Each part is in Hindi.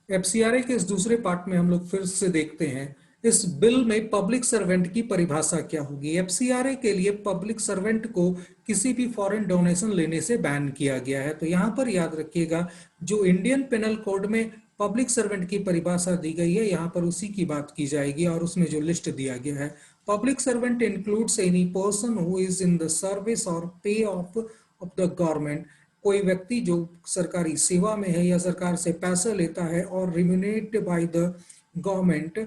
एफसीआरए के इस दूसरे पार्ट में हम लोग फिर से देखते हैं इस बिल में पब्लिक सर्वेंट की परिभाषा क्या होगी। एफसीआरए के लिए पब्लिक सर्वेंट को किसी भी फॉरेन डोनेशन लेने से बैन किया गया है। तो यहां पर याद रखिएगा, जो इंडियन पेनल कोड में पब्लिक सर्वेंट की परिभाषा दी गई है, यहां पर उसी की बात की जाएगी और उसमें जो लिस्ट दिया गया है, public servant includes any person who is in the service और पे ऑफ द गवर्नमेंट। कोई व्यक्ति जो सरकारी सेवा में है या सरकार से पैसा लेता है और remunerated by the government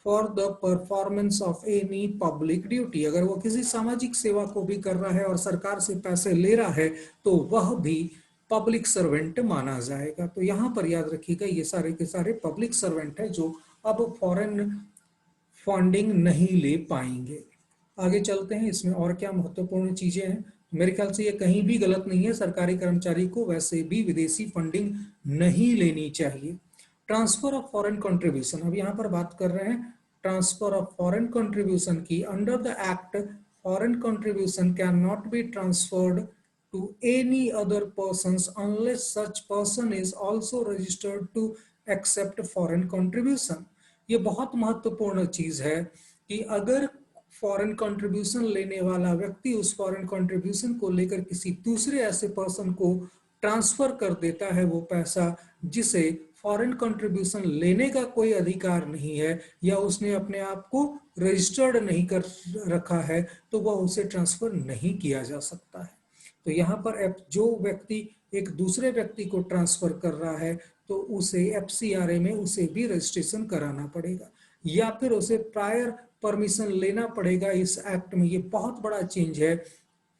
for the performance of any public duty. अगर वो किसी सामाजिक सेवा को भी कर रहा है और सरकार से पैसे ले रहा है तो वह भी पब्लिक सर्वेंट माना जाएगा। तो यहां पर याद रखिएगा, ये सारे के सारे पब्लिक सर्वेंट है जो अब फॉरेन फंडिंग नहीं ले पाएंगे। आगे चलते हैं, इसमें और क्या महत्वपूर्ण चीजें हैं। मेरे ख्याल से ये कहीं भी गलत नहीं है, सरकारी कर्मचारी को वैसे भी विदेशी फंडिंग नहीं लेनी चाहिए। ट्रांसफर ऑफ फॉरेन कंट्रीब्यूशन, अब यहाँ पर बात कर रहे हैं ट्रांसफर ऑफ फॉरेन कंट्रीब्यूशन की। Under the act, foreign contribution can not be transferred to any other persons unless such person is also registered to accept foreign contribution. ये बहुत महत्वपूर्ण चीज है कि अगर फॉरेन कंट्रीब्यूशन लेने वाला व्यक्ति उस फॉरेन कंट्रीब्यूशन को लेकर किसी दूसरे ऐसे पर्सन को ट्रांसफर कर देता है वो पैसा, जिसे फॉरेन कंट्रीब्यूशन लेने का कोई अधिकार नहीं है या उसने अपने आप को रजिस्टर्ड नहीं कर रखा है, तो वह उसे ट्रांसफर नहीं किया जा सकता है। तो यहाँ पर जो व्यक्ति एक दूसरे व्यक्ति को ट्रांसफर कर रहा है तो उसे एफसीआरए में उसे भी रजिस्ट्रेशन कराना पड़ेगा या फिर उसे प्रायर परमिशन लेना पड़ेगा इस एक्ट में। ये बहुत बड़ा चेंज है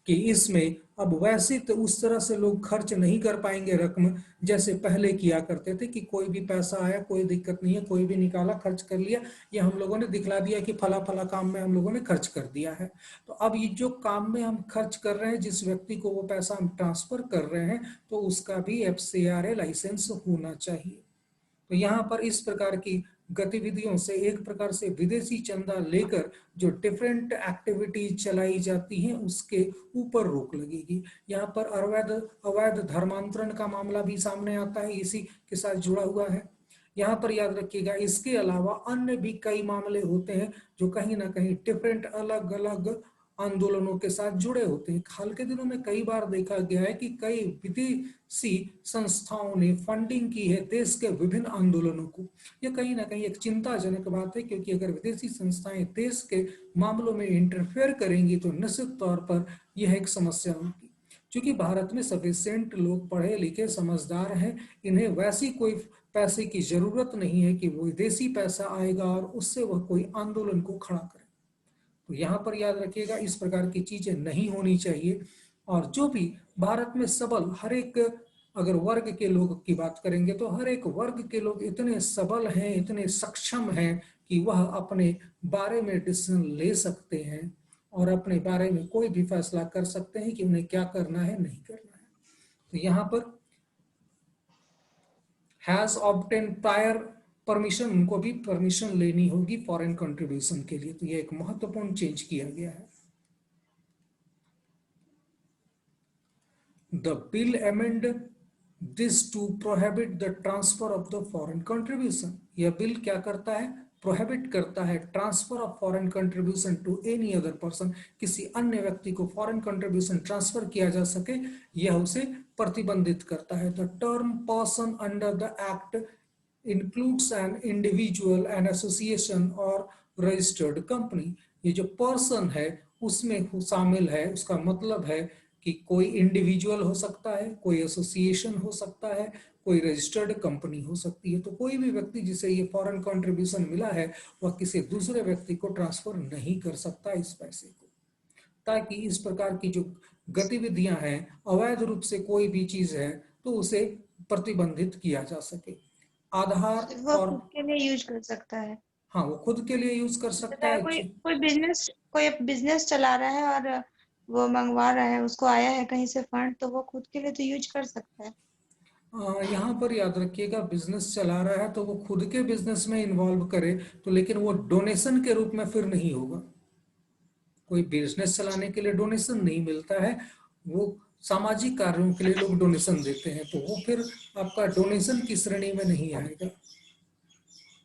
कि इसमें अब वैसे तो उस तरह से लोग खर्च नहीं कर पाएंगे रकम जैसे पहले किया करते थे कि कोई भी पैसा आया कोई दिक्कत नहीं है, कोई भी निकाला खर्च कर लिया, ये हम लोगों ने दिखला दिया कि फला फला काम में हम लोगों ने खर्च कर दिया है। तो अब ये जो काम में हम खर्च कर रहे हैं, जिस व्यक्ति को वो पैसा हम ट्रांसफर कर रहे हैं, तो उसका भी एफसीआरए लाइसेंस होना चाहिए। तो यहाँ पर इस प्रकार की गतिविधियों से एक प्रकार से विदेशी चंदा लेकर जो डिफरेंट एक्टिविटीज चलाई जाती हैं उसके ऊपर रोक लगेगी। यहाँ पर अवैध धर्मांतरण का मामला भी सामने आता है, इसी के साथ जुड़ा हुआ है। यहाँ पर याद रखिएगा, इसके अलावा अन्य भी कई मामले होते हैं जो कहीं ना कहीं डिफरेंट अलग अलग आंदोलनों के साथ जुड़े होते हैं। हाल के दिनों में कई बार देखा गया है कि कई विदेशी संस्थाओं ने फंडिंग की है देश के विभिन्न आंदोलनों को। यह कहीं ना कहीं एक चिंताजनक बात है, क्योंकि अगर विदेशी संस्थाएं देश के मामलों में इंटरफेयर करेंगी तो निश्चित तौर पर यह एक समस्या होगी। क्योंकि भारत में सफिशिएंट लोग पढ़े लिखे समझदार हैं, इन्हें वैसी कोई पैसे की जरूरत नहीं है कि वो विदेशी पैसा आएगा और उससे वह कोई आंदोलन को खड़ा करे। तो यहाँ पर याद रखिएगा, इस प्रकार की चीजें नहीं होनी चाहिए। और जो भी भारत में सबल हर एक, अगर वर्ग के लोग की बात करेंगे तो हर एक वर्ग के लोग इतने सबल हैं, इतने सक्षम हैं कि वह अपने बारे में डिसीजन ले सकते हैं और अपने बारे में कोई भी फैसला कर सकते हैं कि उन्हें क्या करना है नहीं करना है। तो यहाँ पर हैज ऑब्टेन प्रायर परमिशन, उनको भी परमिशन लेनी होगी फॉरेन कंट्रीब्यूशन के लिए। तो ये एक महत्वपूर्ण चेंज किया गया है। The bill amend this to prohibit the transfer of the foreign contribution. यह बिल क्या करता है, प्रोहिबिट करता है transfer of foreign contribution to any other person. किसी अन्य व्यक्ति को फॉरेन कंट्रीब्यूशन ट्रांसफर किया जा सके, यह उसे प्रतिबंधित करता है। The term person under the act includes an individual, an association और रजिस्टर्ड कंपनी। ये जो पर्सन है उसमें शामिल है, उसका मतलब है कि कोई इंडिविजुअल हो सकता है, कोई एसोसिएशन हो सकता है, कोई रजिस्टर्ड कंपनी हो सकती है। तो कोई भी व्यक्ति जिसे ये फॉरेन कंट्रीब्यूशन मिला है वह किसी दूसरे व्यक्ति को ट्रांसफर नहीं कर सकता इस पैसे को, ताकि इस प्रकार की जो गतिविधियां हैं, अवैध रूप से कोई भी चीज है तो उसे प्रतिबंधित किया जा सके। आधार वो और खुद के लिए यूज कर सकता है। हाँ, वो खुद के लिए यूज कर सकता बताया है। कोई कोई बिजनेस चला रहा है और वो मंगवा रहा है, उसको आया है कहीं से फंड, तो वो खुद के लिए तो यूज कर सकता है। यहाँ पर याद रखिएगा, बिजनेस चला रहा है तो वो खुद के बिजनेस में इन्वॉल्व करे तो, लेकिन वो डोनेशन के रूप में फिर नहीं होगा। कोई बिजनेस चलाने के लिए डोनेशन नहीं मिलता है, वो सामाजिक कार्यों के लिए लोग डोनेशन देते हैं, तो वो फिर आपका डोनेशन की श्रेणी में नहीं आएगा।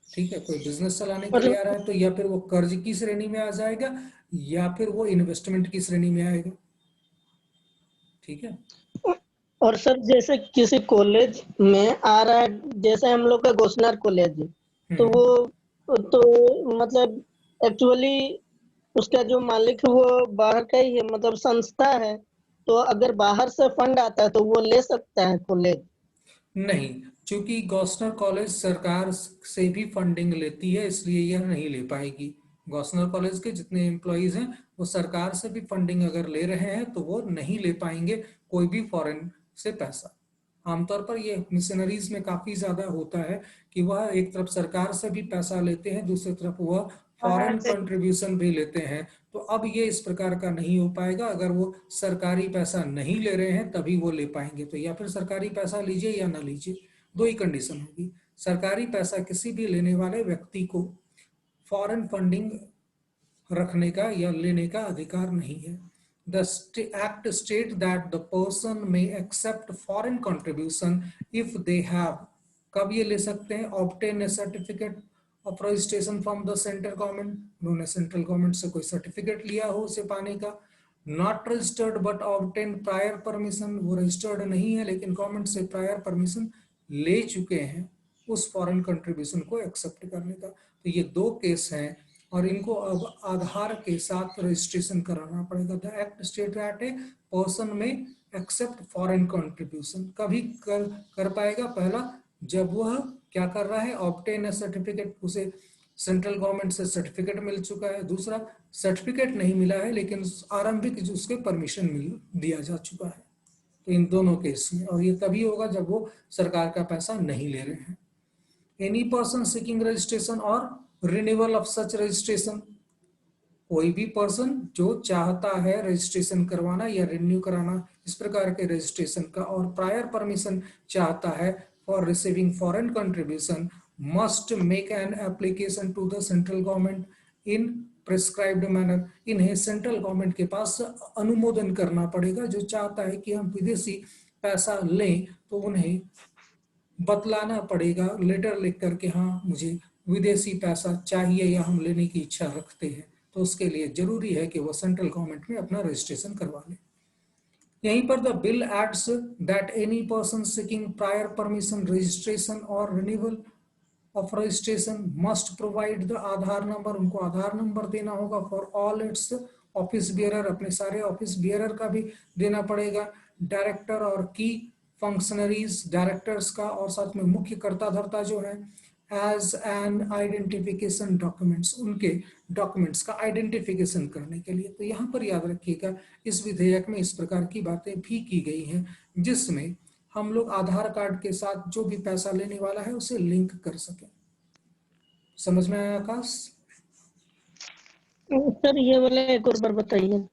ठीक है, कोई बिजनेस चलाने के और लिए आ रहा है तो या फिर वो कर्ज की श्रेणी में आ जाएगा या फिर वो इन्वेस्टमेंट की श्रेणी में आएगा। ठीक है। और सर जैसे किसी कॉलेज में आ रहा है, जैसे हम लोग का गोशनर कॉलेज है, तो हम्म। वो तो मतलब एक्चुअली उसका जो मालिक है वो बाहर का ही है, मतलब संस्था है। तो अगर बाहर से फंड आता है तो वो ले सकता है कॉलेज? नहीं, क्योंकि गॉस्नर कॉलेज सरकार से भी फंडिंग लेती है, इसलिए यह नहीं ले पाएगी। गॉस्नर कॉलेज के जितने एम्प्लॉयज हैं वो सरकार से भी फंडिंग अगर ले रहे हैं तो वो नहीं ले पाएंगे कोई भी फॉरेन से पैसा। आमतौर पर ये मिशनरीज में काफी ज्यादा होता है कि वह एक तरफ सरकार से भी पैसा लेते हैं, दूसरी तरफ वह बाहर फॉरेन से कंट्रीब्यूशन भी लेते हैं। तो अब ये इस प्रकार का नहीं हो पाएगा। अगर वो सरकारी पैसा नहीं ले रहे हैं तभी वो ले पाएंगे। तो या फिर सरकारी पैसा लीजिए या ना लीजिए, दो ही कंडीशन होगी। सरकारी पैसा किसी भी लेने वाले व्यक्ति को फॉरेन फंडिंग रखने का या लेने का अधिकार नहीं है। The act state that the person may accept foreign contribution if they have, कब ये ले सकते हैं, obtain a certificate of registration from the central government, उन्होंने सेंट्रल गवर्नमेंट से कोई सर्टिफिकेट लिया हो उसे पाने का। Not registered but obtain prior permission, वो रजिस्टर्ड नहीं है लेकिन गवर्नमेंट से प्रायर परमिशन ले चुके हैं उस फॉरेन कंट्रीब्यूशन को एक्सेप्ट करने का। तो ये दो केस हैं और इनको अब आधार के साथ रजिस्ट्रेशन कराना पड़ेगा। The act state that a person में एक्सेप्ट फॉरेन कंट्रीब्यूशन कभी कर पाएगा, पहला जब वह क्या कर रहा है, ऑब्टेन ए सर्टिफिकेट, उसे सेंट्रल गवर्नमेंट से सर्टिफिकेट मिल चुका है। दूसरा, सर्टिफिकेट नहीं मिला है लेकिन आरंभिक उसके परमिशन मिल दिया जा चुका है। तो इन दोनों केस में, और ये तभी होगा जब वो सरकार का पैसा नहीं ले रहे हैं। एनी पर्सन सीकिंग रजिस्ट्रेशन और रिन्यूअल ऑफ सच रजिस्ट्रेशन, कोई भी पर्सन जो चाहता है रजिस्ट्रेशन करवाना या रिन्यू कराना इस प्रकार के रजिस्ट्रेशन का और प्रायर परमिशन चाहता है for receiving foreign contribution must make an application to the central government in prescribed manner. इन्हें सेंट्रल गवर्नमेंट के पास अनुमोदन करना पड़ेगा। जो चाहता है कि हम विदेशी पैसा लें तो उन्हें बतलाना पड़ेगा लेटर लिख करके, हाँ मुझे विदेशी पैसा चाहिए या हम लेने की इच्छा रखते हैं। तो उसके लिए जरूरी है कि वो सेंट्रल गवर्नमेंट में अपना रजिस्ट्रेशन करवा ले। यहीं पर the bill adds that any person seeking prior permission registration और renewal of registration must provide the Aadhaar number, उनको आधार नंबर देना होगा for all its office bearer, अपने सारे ऑफिस बियरर का भी देना पड़ेगा। डायरेक्टर और की फंक्शनरीज, डायरेक्टर्स का और साथ में मुख्य कर्ता धर्ता जो है, एज एन आइडेंटिफिकेशन डॉक्यूमेंट्स, उनके डॉक्यूमेंट्स का आइडेंटिफिकेशन करने के लिए। तो यहाँ पर याद रखिएगा इस विधेयक में इस प्रकार की बातें भी की गई हैं जिसमें हम लोग आधार कार्ड के साथ जो भी पैसा लेने वाला है उसे लिंक कर सकें। समझ में आया आकाश? सर ये वाला एक और बार बताइए।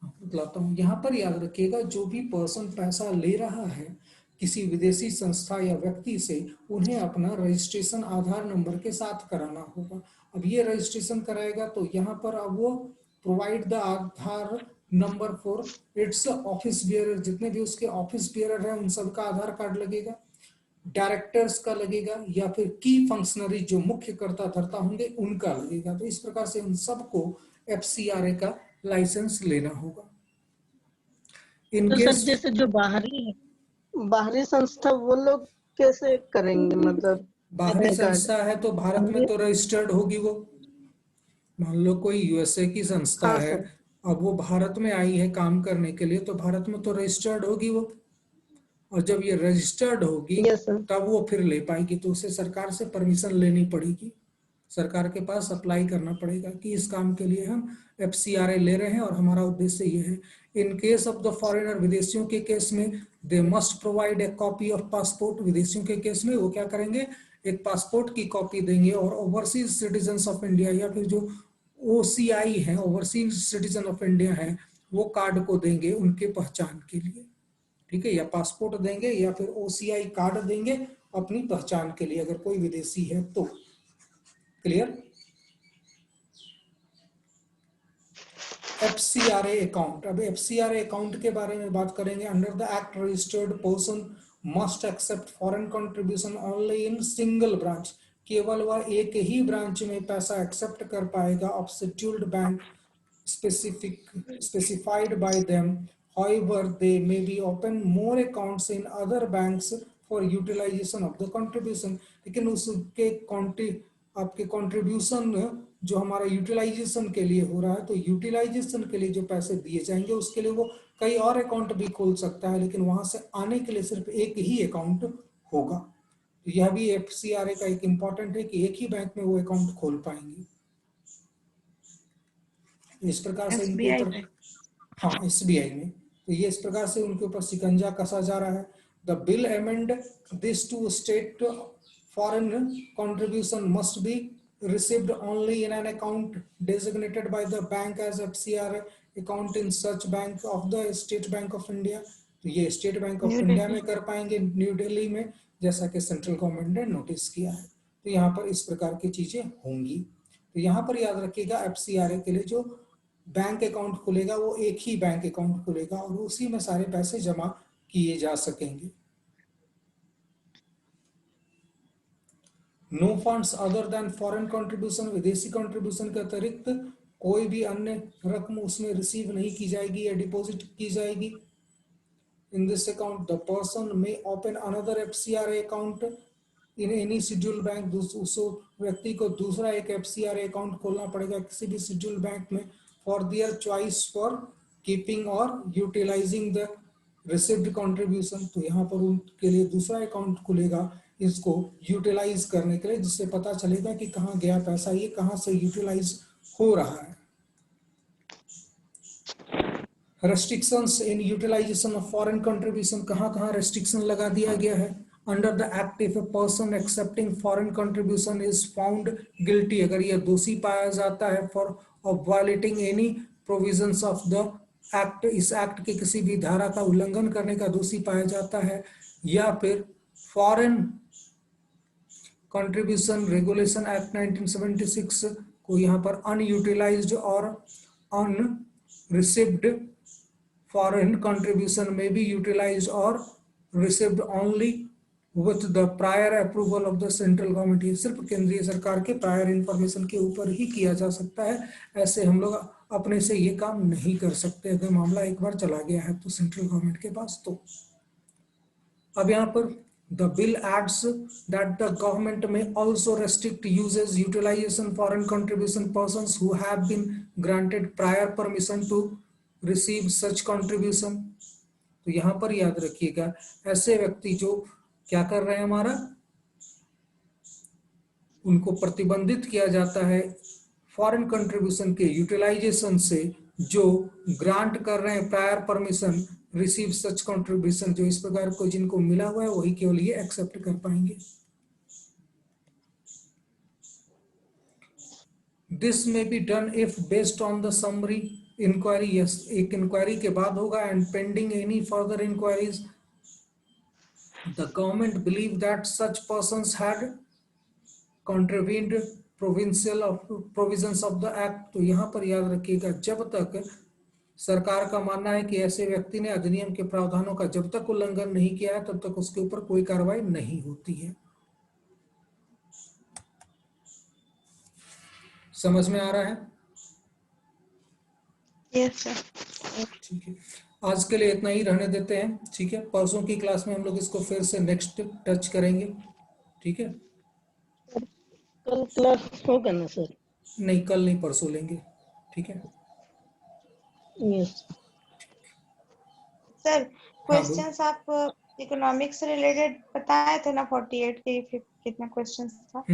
बतलाता हूँ। यहाँ पर याद रखिएगा जो भी पर्सन पैसा ले रहा है किसी विदेशी संस्था या व्यक्ति से, उन्हें अपना रजिस्ट्रेशन आधार नंबर के साथ कराना होगा। अब ये रजिस्ट्रेशन कराएगा तो यहाँ पर अब वो provide the Aadhaar number for its office bearer, जितने भी उसके ऑफिस बियरर हैं उन सबका आधार कार्ड लगेगा, डायरेक्टर्स का लगेगा या फिर की फंक्शनरी जो मुख्य कर्ता धर्ता होंगे उनका लगेगा। तो इस प्रकार से उन सबको एफसीआरए का लाइसेंस लेना होगा। इन तो सर केस जैसे जो बाहरी संस्था वो लोग कैसे करेंगे, मतलब बाहरी आधार कार्ड? संस्था है तो भारत में तो रजिस्टर्ड होगी वो। मान लो कोई यूएसए की संस्था हाँ है, सर। अब वो भारत में आई है काम करने के लिए तो भारत में तो रजिस्टर्ड होगी वो। और जब ये रजिस्टर्ड होगी यस सर। तब वो फिर ले पाएगी। तो उसे सरकार से परमिशन लेनी पड़ेगी, सरकार के पास अप्लाई करना पड़ेगा कि इस काम के लिए हम एफसीआरए ले रहे हैं और हमारा उद्देश्य ये है। In case of the foreigner, विदेशियों के केस में they must provide a copy of passport, विदेशियों के केस में वो क्या करेंगे, एक पासपोर्ट की कॉपी देंगे। और ओवरसीज सिटीजन ऑफ इंडिया या फिर जो ओसीआई है, ओवरसीज सिटीजन ऑफ इंडिया है, वो कार्ड को देंगे उनके पहचान के लिए। ठीक है, या पासपोर्ट देंगे या फिर ओसीआई कार्ड देंगे अपनी पहचान के लिए अगर कोई विदेशी है तो। क्लियर? FCRA account. अब FCRA अकाउंट के बारे में बात करेंगे। Under the act registered person must accept foreign contribution only in single branch. केवल वह एक ही ब्रांच में पैसा एक्सेप्ट कर पाएगा of scheduled bank specified by them. However, they may be open more accounts in other banks for utilization of the contribution. लेकिन उसके आपके कंट्रीब्यूशन जो हमारा यूटिलाइजेशन के लिए हो रहा है, तो यूटिलाइजेशन के लिए जो पैसे दिए जाएंगे उसके लिए वो कई और अकाउंट भी खोल सकता है, लेकिन वहां से आने के लिए सिर्फ एक ही अकाउंट होगा। तो यह भी FCRA का एक इंपॉर्टेंट है कि एक ही बैंक में वो अकाउंट खोल पाएंगे। इस प्रकार से इनके ऊपर, हाँ SBI में, तो ये इस प्रकार से उनके ऊपर शिकंजा कसा जा रहा है। The bill amend this to state foreign contribution must be received only in an account designated by the bank as FCRA account in such bank of the State Bank of India। तो ये स्टेट बैंक ऑफ इंडिया में कर पाएंगे, न्यू दिल्ली में, जैसा कि सेंट्रल गवर्नमेंट ने नोटिस किया है। तो यहाँ पर इस प्रकार की चीजें होंगी। तो यहाँ पर याद रखिएगा FCRA के लिए जो बैंक अकाउंट खुलेगा वो एक ही बैंक अकाउंट खुलेगा और उसी में सारे पैसे जमा किए जा सकेंगे। No funds other than foreign contribution, विदेशी कंट्रीब्यूशन के अतिरिक्त कोई भी अन्य रकम उसमें रिसीव नहीं की जाएगी या डिपॉजिट की जाएगी। In this account the person may open another FCRA account in any schedule bank. उस व्यक्ति को दूसरा एक FCRA अकाउंट खोलना पड़ेगा किसी भी शेड्यूल बैंक में for their choice for keeping और यूटिलाइजिंग द रिसीव्ड कंट्रीब्यूशन। तो यहाँ पर उनके लिए दूसरा अकाउंट खुलेगा इसको यूटिलाइज करने के लिए, जिससे पता चलेगा कि कहाँ गया पैसा, ये कहाँ से यूटिलाइज हो रहा है। Restrictions in utilisation of foreign contribution, कहाँ रेस्ट्रिक्शन लगा दिया गया है। Under the act if a person accepting foreign contribution is found guilty, अगर यह दोषी पाया जाता है for of violating any provisions of the act, इस एक्ट के किसी भी धारा का उल्लंघन करने का दोषी पाया जाता है, या फिर फॉरेन कंट्रीब्यूशन रेगुलेशन एक्ट 1976 को यहाँ पर अनयूटिलाइज्ड और अनरिसीव्ड फॉरेन कंट्रीब्यूशन में भी यूटिलाइज्ड और received only with the prior approval of the central government. ये सिर्फ केंद्रीय सरकार के प्रायर इंफॉर्मेशन के ऊपर ही किया जा सकता है। ऐसे हम लोग अपने से ये काम नहीं कर सकते। अगर मामला एक बार चला गया है तो सेंट्रल गवर्नमेंट के पास। तो अब यहाँ पर the bill adds that the government may also restrict uses utilization foreign contribution persons who have been granted prior permission to receive such contribution। तो यहाँ पर याद रखिएगा ऐसे व्यक्ति जो क्या कर रहे हैं, हमारा उनको प्रतिबंधित किया जाता है फॉरेन कंट्रीब्यूशन के यूटिलाइजेशन से, जो ग्रांट कर रहे हैं प्रायर परमिशन रिसीव सच कंट्रीब्यूशन, जो इस प्रकार को जिनको मिला हुआ है वही केवल ये एक्सेप्ट कर पाएंगे। This may be done if based on the summary inquiry, yes एक इंक्वायरी के बाद होगा, and pending any further inquiries the government believe that such persons had contributed provincial of provisions of the act. तो यहाँ पर याद रखिएगा जब तक सरकार का मानना है कि ऐसे व्यक्ति ने अधिनियम के प्रावधानों का जब तक उल्लंघन नहीं किया है तब तक उसके ऊपर कोई कार्रवाई नहीं होती है। समझ में आ रहा है? Yes sir. ठीक है, आज के लिए इतना ही रहने देते हैं। ठीक है, परसों की क्लास में हम लोग इसको फिर से नेक्स्ट टच करेंगे। ठीक है, कल क्लास होगा ना सर? नहीं, कल नहीं, परसों लेंगे। ठीक है, यस सर। क्वेश्चंस आप इकोनॉमिक्स से रिलेटेड बताए थे ना, 48 के कितना क्वेश्चंस था?